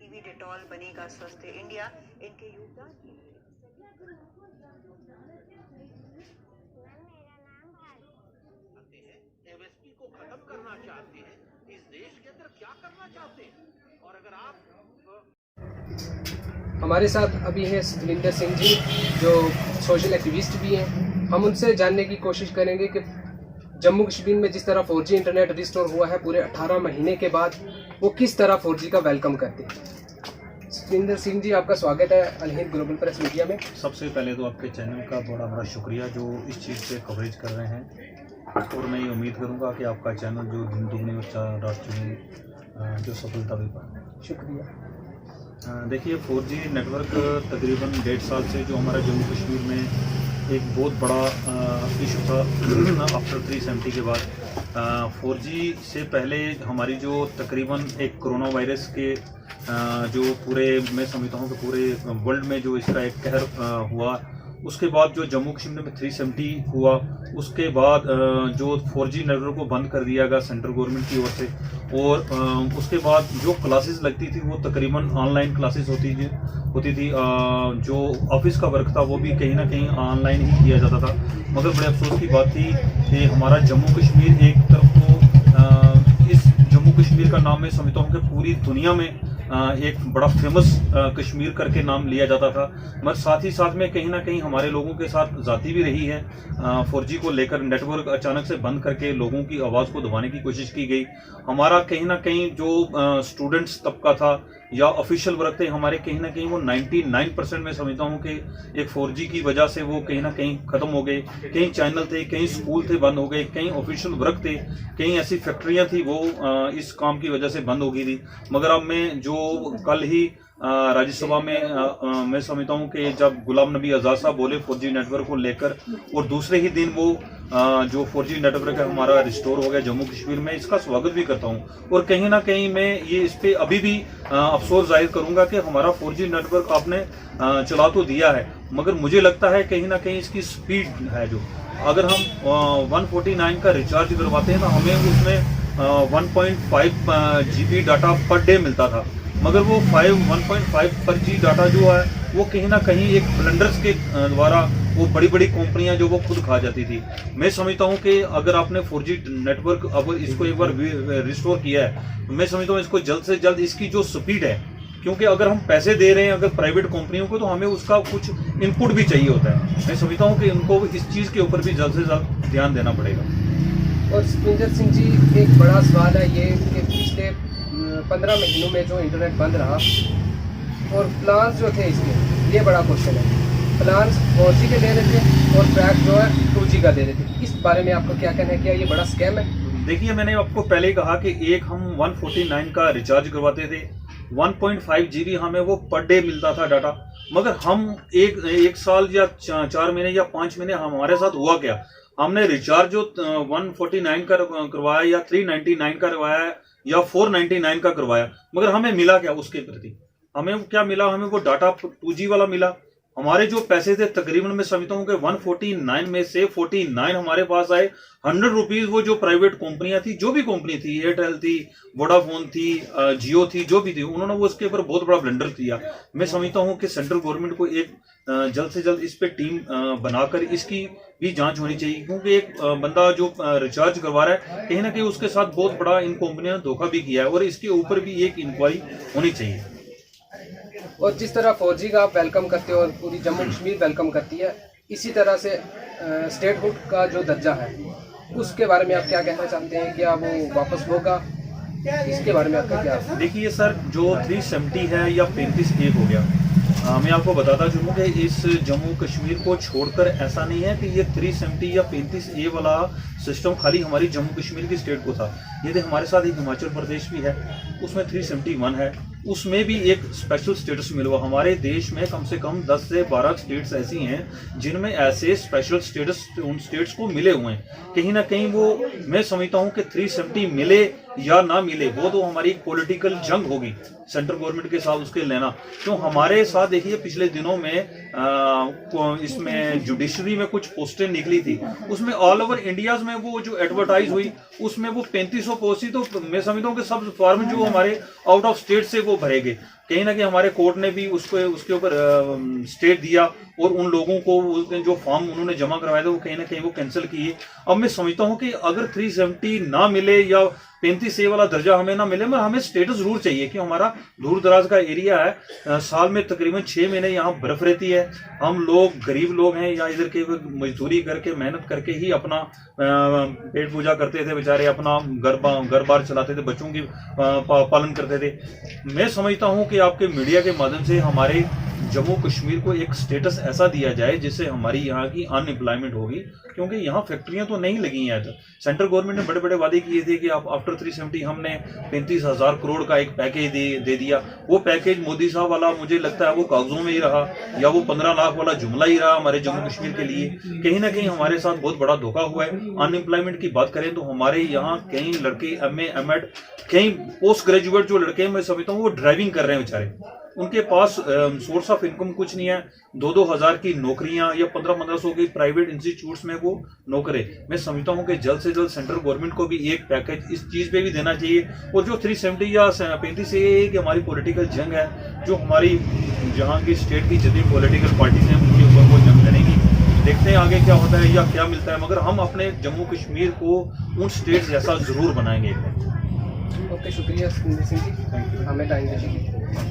TV Dettol बनेगा स्वस्थ India, इनके योगदान के लिए एमएसपी को खत्म करना चाहते हैं, इस देश के अंदर क्या करना चाहते हैं। और अगर आप हमारे साथ अभी हैं सतविंदर सिंह जी, जो सोशल एक्टिविस्ट भी हैं। हम उनसे जानने की कोशिश करेंगे कि जम्मू कश्मीर में जिस तरह 4G इंटरनेट रिस्टोर हुआ है पूरे 18 महीने के बाद, वो किस तरह 4G का वेलकम करते हैं। सतविंदर सिंह जी, आपका स्वागत है अल हिंद ग्लोबल प्रेस मीडिया में। सबसे पहले तो आपके चैनल का बड़ा बड़ा शुक्रिया जो इस चीज़ पे कवरेज कर रहे हैं, और मैं ये उम्मीद करूँगा कि आपका चैनल जो दिन दुगनी और चार राष्ट्रीय जो सफलता भी पाए। शुक्रिया। देखिए, 4G नेटवर्क तकरीबन 1.5 साल से जो हमारा जम्मू कश्मीर में एक बहुत बड़ा इशू था आफ्टर 370 के बाद। 4G से पहले हमारी जो तकरीबन एक कोरोना वायरस के जो पूरे, मैं समझता हूँ कि पूरे वर्ल्ड में जो इसका एक कहर हुआ, उसके बाद जो जम्मू कश्मीर में 370 हुआ, उसके बाद जो 4G नेटवर्क को बंद कर दिया गया सेंट्रल गवर्नमेंट की ओर से, और उसके बाद जो क्लासेस लगती थी वो तकरीबन ऑनलाइन क्लासेस होती थी। जो ऑफिस का वर्क था वो भी कहीं ना कहीं ऑनलाइन ही किया जाता था। मगर बड़े अफसोस की बात थी कि हमारा जम्मू कश्मीर एक तरफ तो इस जम्मू कश्मीर का नाम मैं समझता हूँ कि पूरी दुनिया में एक बड़ा फेमस कश्मीर करके नाम लिया जाता था, मगर साथ ही साथ में कहीं ना कहीं हमारे लोगों के साथ जाती भी रही है। 4G को लेकर नेटवर्क अचानक से बंद करके लोगों की आवाज़ को दबाने की कोशिश की गई। हमारा कहीं ना कहीं जो स्टूडेंट्स तबका था या ऑफिशियल वर्क थे हमारे, कहीं ना कहीं वो 99% में समझता हूँ कि एक 4G की वजह से वो कहीं ना कहीं ख़त्म हो गए। कई चैनल थे, कई स्कूल थे बंद हो गए, कई ऑफिशियल वर्क थे, कई ऐसी फैक्ट्रियाँ थी वो इस काम की वजह से बंद हो गई थी। मगर अब मैं जो कल ही राज्यसभा में मैं समझता हूँ कि जब गुलाम नबी आज़ाद साहब बोले 4G नेटवर्क को लेकर, और दूसरे ही दिन वो जो 4G नेटवर्क है हमारा रिस्टोर हो गया जम्मू कश्मीर में, इसका स्वागत भी करता हूँ। और कहीं ना कहीं मैं ये इस पे अभी भी अफसोस जाहिर करूँगा कि हमारा 4G नेटवर्क आपने चला तो दिया है, मगर मुझे लगता है कहीं ना कहीं इसकी स्पीड है जो, अगर हम 149 का रिचार्ज करवाते हैं तो हमें उसमें 1.5 GB डाटा पर डे मिलता था, मगर वो 1.5 पर जी डाटा जो है वो कहीं ना कहीं एक ब्लंडर्स के द्वारा वो बड़ी बड़ी कंपनियां जो वो खुद खा जाती थी। मैं समझता हूं कि अगर आपने 4G नेटवर्क अब इसको एक बार रिस्टोर किया है, तो मैं समझता हूं इसको जल्द से जल्द इसकी जो स्पीड है, क्योंकि अगर हम पैसे दे रहे हैं अगर प्राइवेट कंपनियों को, तो हमें उसका कुछ इनपुट भी चाहिए होता है। मैं समझता हूँ कि उनको इस चीज़ के ऊपर भी जल्द से जल्द ध्यान देना पड़ेगा। और सतविंदर सिंह जी, एक बड़ा सवाल है ये कि पिछले 15 महीनों में जो इंटरनेट बंद रहा और प्लान्स जो थे इसके, ये बड़ा क्वेश्चन है। प्लान्स 4G के दे रहे थे और पैक जो है 2G का दे रहे थे। इस बारे में आपका क्या कहना है, क्या ये बड़ा स्कैम है? देखिए, मैंने आपको पहले ही कहा कि एक हम 149 का रिचार्ज करवाते थे, 1.5 GB हमें वो पर डे मिलता था डाटा, मगर हम एक साल या 4 महीने या 5 महीने हमारे साथ हुआ क्या, हमने रिचार्ज जो 149 का करवाया या 399 का करवाया या 499 का करवाया, मगर हमें मिला क्या उसके प्रति? हमें क्या मिला? हमें वो डाटा 2G वाला मिला। हमारे जो पैसे थे तकरीबन मैं समझता हूँ कि 149 में से 49 हमारे पास आए। 100 रुपीज वो जो प्राइवेट कंपनियां थी, जो भी कंपनी थी, एयरटेल थी, वोडाफोन थी, जियो थी, जो भी थी, उन्होंने वो उसके ऊपर बहुत बड़ा ब्लंडर किया। मैं समझता हूँ कि सेंट्रल गवर्नमेंट को एक जल्द से जल्द इस पे टीम बनाकर इसकी भी जांच होनी चाहिए, क्योंकि एक बंदा जो रिचार्ज करवा रहा है कहीं ना कहीं उसके साथ बहुत बड़ा इन कंपनियों ने धोखा भी किया है, और इसके ऊपर भी एक इंक्वायरी होनी चाहिए। और जिस तरह 4G का आप वेलकम करते हो और पूरी जम्मू कश्मीर वेलकम करती है, इसी तरह से स्टेटहुड का जो दर्जा है उसके बारे में आप क्या कहना चाहते हैं? क्या वो वापस होगा? इसके बारे में आपका क्या? देखिए सर, जो 370 है या 35A हो गया, मैं आपको बताता चलूँ कि इस जम्मू कश्मीर को छोड़कर ऐसा नहीं है कि ये 370 या 35A वाला सिस्टम खाली हमारी जम्मू कश्मीर की स्टेट को था। ये तो हमारे साथ एक हिमाचल प्रदेश भी है, उसमें 371 है, उसमें भी एक स्पेशल स्टेटस मिला हुआ। हमारे देश में कम से कम 10 से 12 स्टेट्स ऐसी हैं जिनमें ऐसे स्पेशल स्टेटस उन स्टेट्स को मिले हुए हैं। कहीं ना कहीं वो मैं समझता हूँ कि 370 मिले या ना मिले, वो तो हमारी पॉलिटिकल जंग होगी सेंट्रल गवर्नमेंट के साथ उसके लेना। क्यों हमारे साथ देखिए पिछले दिनों में इसमें जुडिशरी में कुछ पोस्टें निकली थी, उसमें ऑल ओवर इंडिया में वो जो एडवर्टाइज हुई उसमें वो 3500 पोस्ट थी। तो मैं समझता हूँ कि सब फॉर्म जो हमारे आउट ऑफ स्टेट से वो भरेंगे। कहीं ना कहीं हमारे कोर्ट ने भी उसके ऊपर स्टे दिया और उन लोगों को जो फॉर्म उन्होंने जमा करवाए थे वो कहीं ना कहीं वो कैंसिल किए। अब मैं समझता हूँ कि अगर 370 ना मिले या 35A वाला दर्जा हमें ना मिले, मगर हमें स्टेटस जरूर चाहिए कि हमारा दूर दराज का एरिया है, साल में तकरीबन 6 महीने यहाँ बर्फ रहती है, हम लोग गरीब लोग हैं, या इधर के मजदूरी करके मेहनत करके ही अपना पेट पूजा करते थे बेचारे, अपना घर बार चलाते थे, बच्चों की पालन करते थे। मैं समझता हूँ कि आपके मीडिया के माध्यम से हमारे जम्मू कश्मीर को एक स्टेटस ऐसा दिया जाए जिससे हमारी यहाँ की अनएम्प्लॉयमेंट होगी, क्योंकि यहाँ फैक्ट्रियाँ तो नहीं लगी हैं। तो सेंट्रल गवर्नमेंट ने बड़े बड़े वादे किए थे कि आप आफ्टर 370 हमने 35,000 करोड़ का एक पैकेज दे दिया। वो पैकेज मोदी साहब वाला मुझे लगता है वो कागजों में ही रहा, या वो 15 लाख वाला जुमला ही रहा हमारे जम्मू कश्मीर के लिए। कहीं ना कहीं हमारे साथ बहुत बड़ा धोखा हुआ है। अनएम्प्लॉयमेंट की बात करें तो हमारे यहाँ कई लड़के MA MEd, कई पोस्ट ग्रेजुएट जो लड़के मैं समझता हूँ वो ड्राइविंग कर रहे हैं बेचारे, उनके पास सोर्स ऑफ इनकम कुछ नहीं है। 2-2 हज़ार की नौकरियां या 1500 की प्राइवेट इंस्टीट्यूट्स में वो नौकरी। मैं समझता हूं कि जल्द से जल्द सेंट्रल गवर्नमेंट को भी एक पैकेज इस चीज पे भी देना चाहिए। और जो 370 या 35A की हमारी पॉलिटिकल जंग है, जो हमारी जहां की स्टेट की जितनी पॉलिटिकल पार्टीज हैं उनके ऊपर वो जंग करेंगी। देखते हैं आगे क्या होता है या क्या मिलता है, मगर हम अपने जम्मू कश्मीर को उन स्टेट जैसा जरूर बनाएंगे। ओके, शुक्रिया सुखविंदर सिंह जी, हमें टाइम दीजिए।